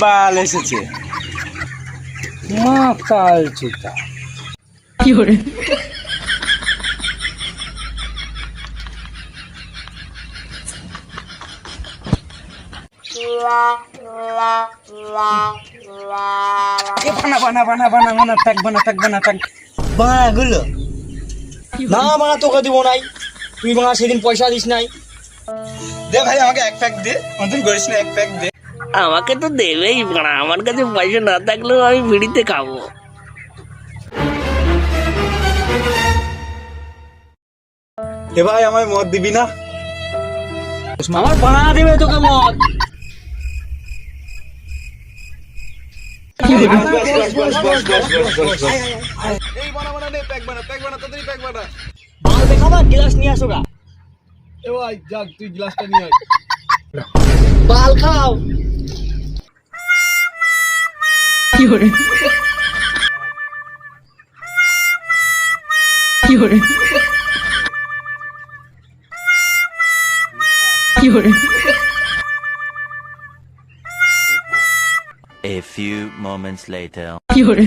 বাল এসেছে মাতাল চুতা। কি করে বানা বানা বানা বানা বানা টাক বানা টাক বানা টাক বানা গুলো না বানা তোকে দিব নাই, তুই বানা সেদিন পয়সা দিস নাই। দে ভাই আমাকে এক প্যাক দে, মতন করিস না, এক প্যাক দে। আমাকে তো দেবেই না, আমার কাছে পয়সা না থাকলেও আমি বিড়িতে খাবো। এ ভাই আমায় মদ দিবি না? আমার বানা দেবে তোকে মদ। এই বানা বানা দে, প্যাক বানা, প্যাক বানা, তাড়াতাড়ি প্যাক বানা। বাল দেখাবা, গ্লাস নিয়ে আসো গা। এ ভাই যাক, তুই গ্লাসটা নিয়ে আয়। বাল খাও। কি করে কি করে কি করে A few moments later. কি করে